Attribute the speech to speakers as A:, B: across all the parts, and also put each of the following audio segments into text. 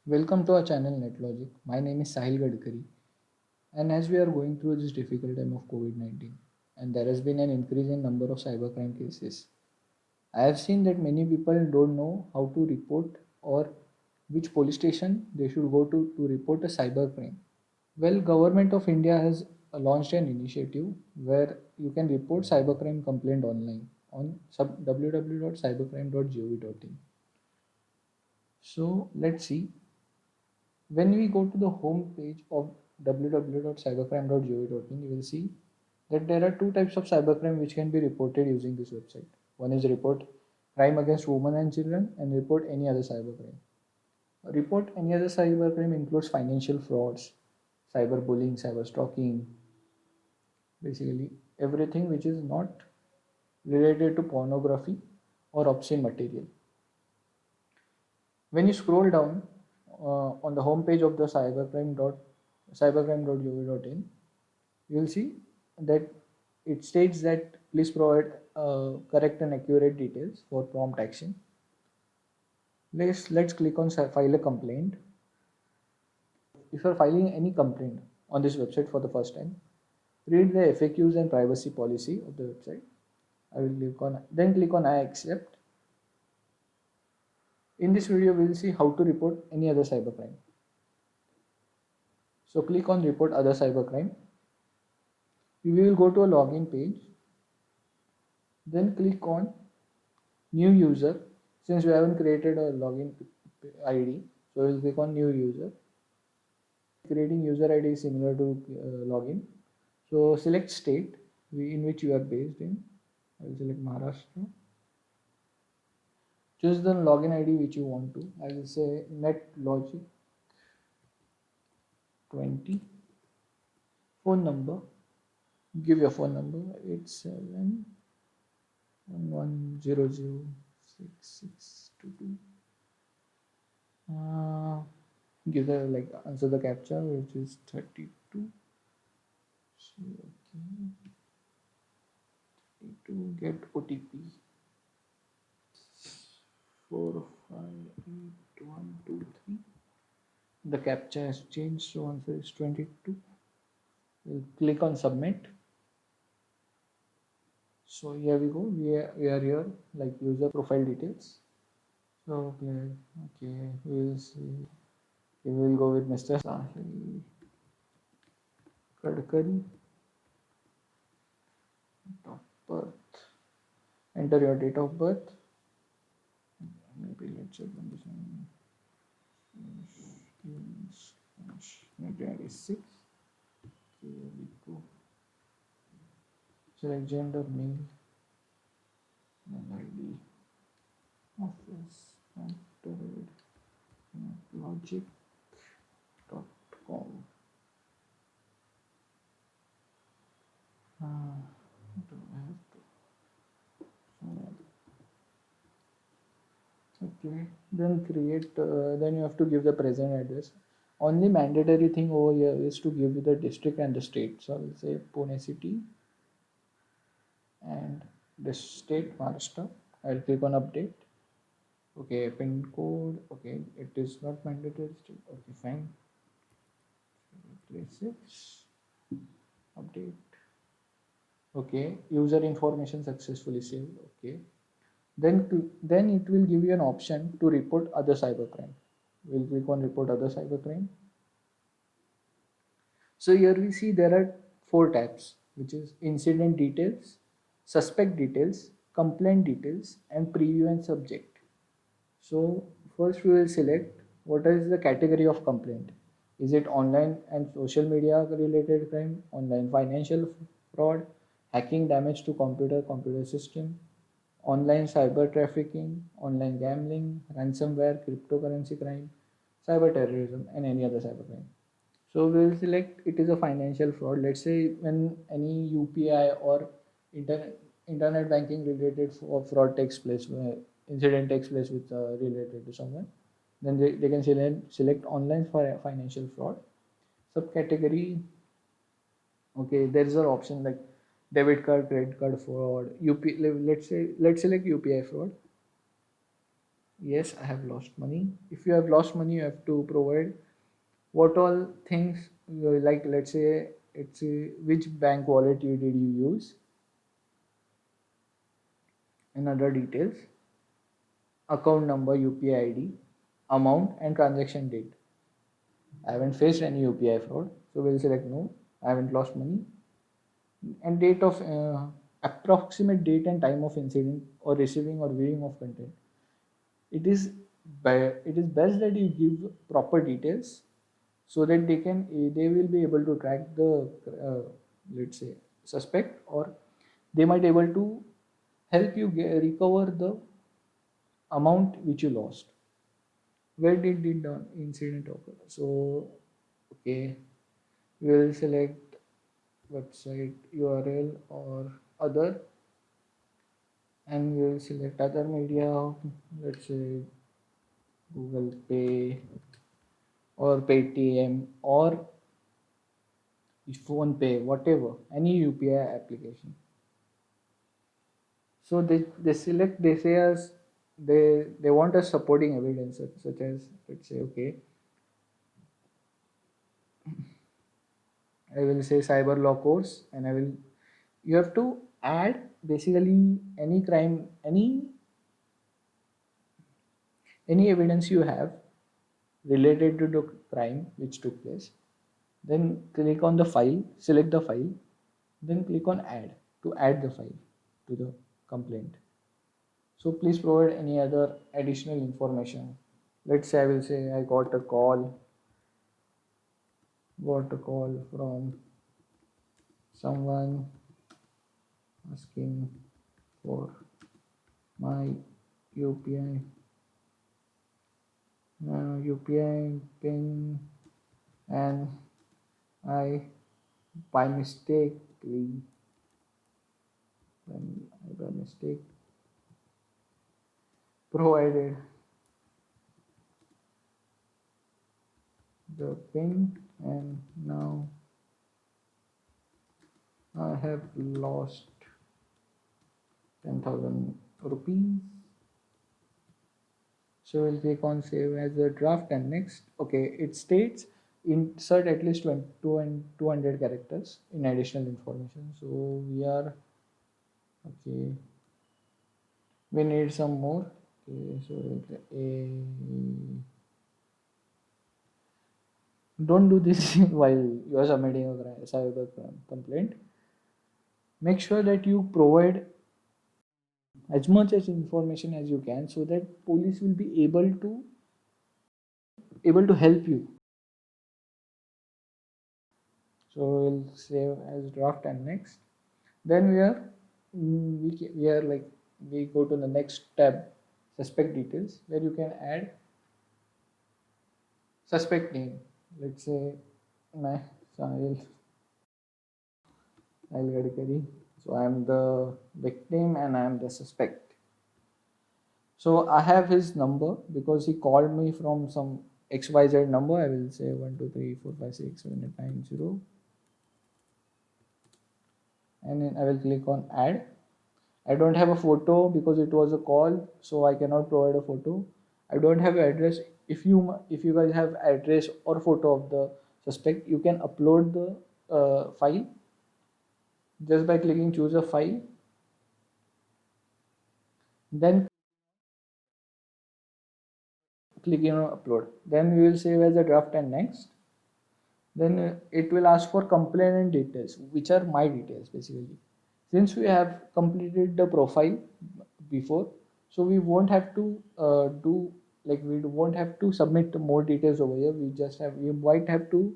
A: Welcome to our channel NetLogic. My name is Sahil Gadkari, and as we are going through this difficult time of COVID-19, and there has been an increase in number of cybercrime cases, I have seen that many people don't know how to report or which police station they should go to report a cybercrime. Well, Government of India has launched an initiative where you can report cybercrime complaint online on www.cybercrime.gov.in. So let's see. When we go to the home page of www.cybercrime.gov.in, you will see that there are two types of cybercrime which can be reported using this website. One is report crime against women and children, and report any other cybercrime. Report any other cybercrime includes financial frauds, cyberbullying, cyberstalking, basically everything which is not related to pornography or obscene material. When you scroll down on the home page of the cybercrime.gov.in, you will see that it states that please provide correct and accurate details for prompt action. Let's click on file a complaint. If you are filing any complaint on this website for the first time, read the FAQs and privacy policy of the website. I will click on I accept. In this video, we will see how to report any other cybercrime. So click on report other cybercrime. We will go to a login page. Then click on new user. Since we haven't created a login ID, so we'll click on new user. Creating user ID is similar to login. So select state in which you are based in. I will select Maharashtra. Choose the login ID which you want to. I will say NetLogic 20. Phone number. Give your phone number 8711006622. Give the answer the captcha which is 32. So okay. To get OTP 458123. The captcha has changed, so answer is 22. We'll click on submit. So here we go. We are here like user profile details. So okay, we'll see. We will go with Mr. Sahil Gadkari. Date of birth. Enter your date of birth. Maybe let's check condition. 1996. Here we go. Select gender male. ID. Office. Logic.com. Do I have to? Okay. Then then you have to give the present address. Only mandatory thing over here is to give you the district and the state. So I will say Pune city and the state Maharashtra. I'll click on update. Okay, pin code. Okay, it is not mandatory. Okay, fine. 36. Update. Okay, user information successfully saved. Okay, then it will give you an option to report other cybercrime. We'll click on report other cybercrime. So here we see there are four tabs, which is incident details, suspect details, complaint details, and preview and subject. So first we will select what is the category of complaint. Is it online and social media related crime, online financial fraud, hacking damage to computer system, online cyber trafficking, online gambling, ransomware, cryptocurrency crime, cyber terrorism, and any other cyber crime. So we'll select it is a financial fraud. Let's say when any UPI or internet banking related fraud takes place, incident takes place with related to someone, then they can select online for financial fraud. Subcategory, okay, there is an option like debit card, credit card fraud, let's select UPI fraud. Yes, I have lost money. If you have lost money, you have to provide what all things, like let's say it's which bank wallet you did you use and other details, account number, UPI ID, amount and transaction date. I haven't faced any UPI fraud, so we'll select no. I haven't lost money. And date of approximate date and time of incident or receiving or viewing of content. It is it is best that you give proper details so that they will be able to track the let's say suspect, or they might able to help you recover the amount which you lost. Where did the incident occur? So okay, we will select website URL or other, and we will select other media, let's say Google Pay or Paytm or phone pay, whatever, any UPI application. So they select, they say us, they want us supporting evidence such as, let's say okay, I will say cyber law course, and I will, you have to add basically any crime, any evidence you have related to the crime which took place. Then click on the file, select the file, then click on add to add the file to the complaint. So please provide any other additional information. Let's say I will say I got a call from someone asking for my UPI UPI pin, and I by mistakenly by mistake provided the pin, and now I have lost 10,000 rupees. So we'll click on save as a draft and next. Okay, it states insert at least 200 characters in additional information. So we are okay. We need some more. Okay, so don't do this while you are submitting a cyber complaint. Make sure that you provide as much as information as you can so that police will be able to help you. So we'll save as draft and next. Then we are like, we go to the next tab, suspect details, where you can add suspect name. Let's say my Sahil Gadkari. So I am the victim and I am the suspect. So I have his number because he called me from some XYZ number. I will say 1 2 3 4 5 6 7 8 9 0, and then I will click on add. I don't have a photo because it was a call, so I cannot provide a photo. I don't have address. If you guys have address or photo of the suspect, you can upload the file just by clicking choose a file. Then click on upload. Then we will save as a draft and next. Then it will ask for complainant details, which are my details basically. Since we have completed the profile before, so we won't have to do, like we won't have to submit more details over here. We might have to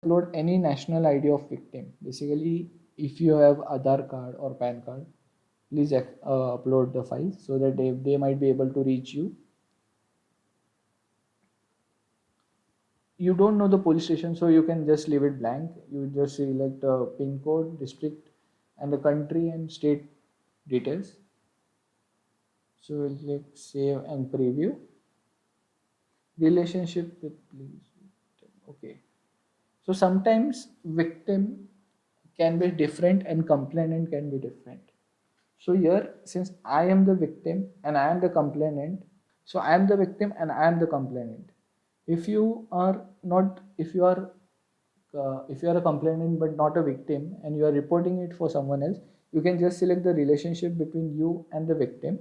A: upload any national ID of victim. Basically, if you have Aadhaar card or PAN card, please upload the file so that they might be able to reach you. You don't know the police station, so you can just leave it blank. You just select the pin code, district, and the country and state details. So we'll click save and preview. Relationship with police. Okay. So sometimes victim can be different and complainant can be different. So here, since I am the victim and I am the complainant, So I am the victim and I am the complainant. If you are not, if you are a complainant but not a victim and you are reporting it for someone else, you can just select the relationship between you and the victim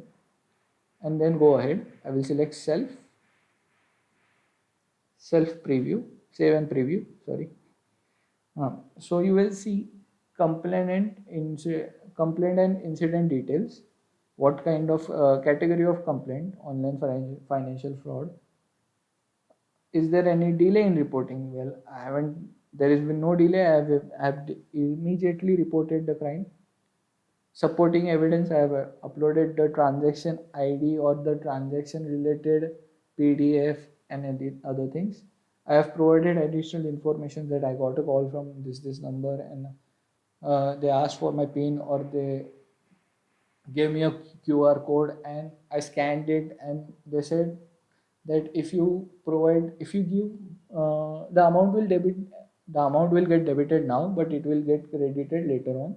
A: and then go ahead. I will select self preview, save and preview. Sorry. So you will see complaint and incident details. What kind of category of complaint? Online financial fraud. Is there any delay in reporting? Well, I haven't. There has been no delay. I have immediately reported the crime. Supporting evidence, I have uploaded the transaction ID or the transaction related PDF and any other things. I have provided additional information that I got a call from this number, and they asked for my PIN, or they gave me a QR code and I scanned it, and they said that if you give the amount will get debited now, but it will get credited later on.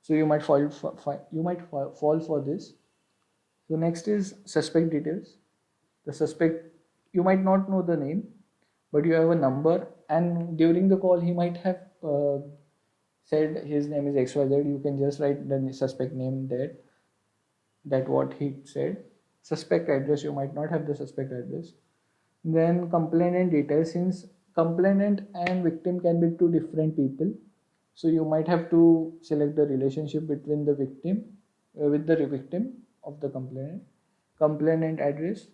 A: So you might fall for this. So next is suspect details. The suspect, you might not know the name, but you have a number, and during the call he might have said his name is XYZ. You can just write the suspect name there, that what he said. Suspect address, you might not have the suspect address. Then complainant details, since complainant and victim can be two different people, so you might have to select the relationship between the victim with the victim of the complainant. Complainant address,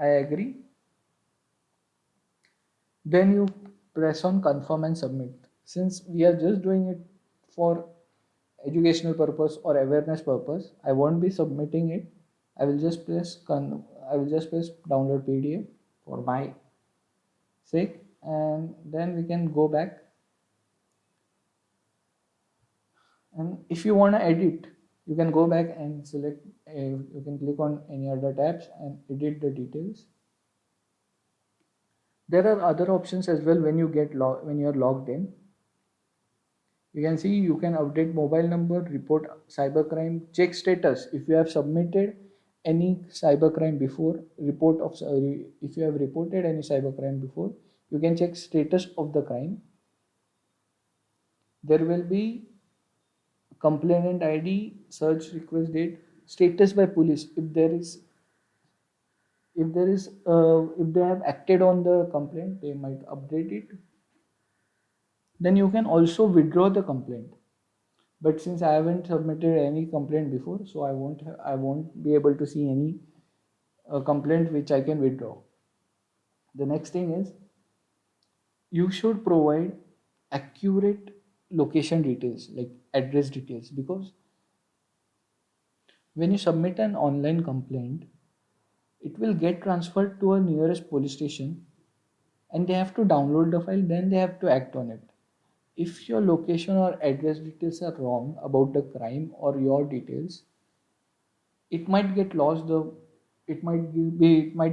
A: I agree. Then you press on confirm and submit. Since we are just doing it for educational purpose or awareness purpose, I won't be submitting it. I will just press download PDF for my sake, and then we can go back. And if you want to edit, you can go back and select, you can click on any other tabs and edit the details. There are other options as well when you are logged in. You can see you can update mobile number, report cybercrime, check status. If you have submitted any cybercrime before, if you have reported any cybercrime before, you can check status of the crime. There will be complainant ID, search request date, status by police. If they have acted on the complaint, they might update it. Then you can also withdraw the complaint. But since I haven't submitted any complaint before, so I won't be able to see any complaint which I can withdraw. The next thing is, you should provide accurate location details, like address details, because when you submit an online complaint, it will get transferred to a nearest police station, and they have to download the file, then they have to act on it. If your location or address details are wrong about the crime or your details, it might get lost. It might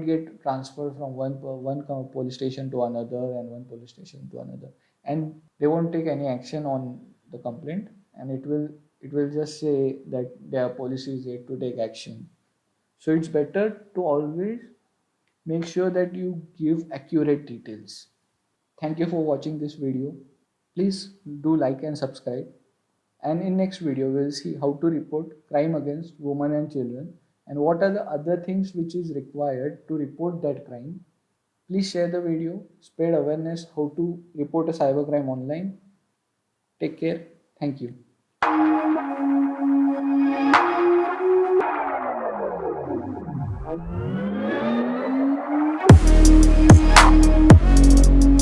A: get transferred from police station to another, and one police station to another, and they won't take any action on the complaint, and it will just say that their policy is there to take action. So it's better to always make sure that you give accurate details. Thank you for watching this video. Please do like and subscribe. And in next video, we'll see how to report crime against women and children, and what are the other things which is required to report that crime. Please share the video, spread awareness how to report a cybercrime online. Take care. Thank you.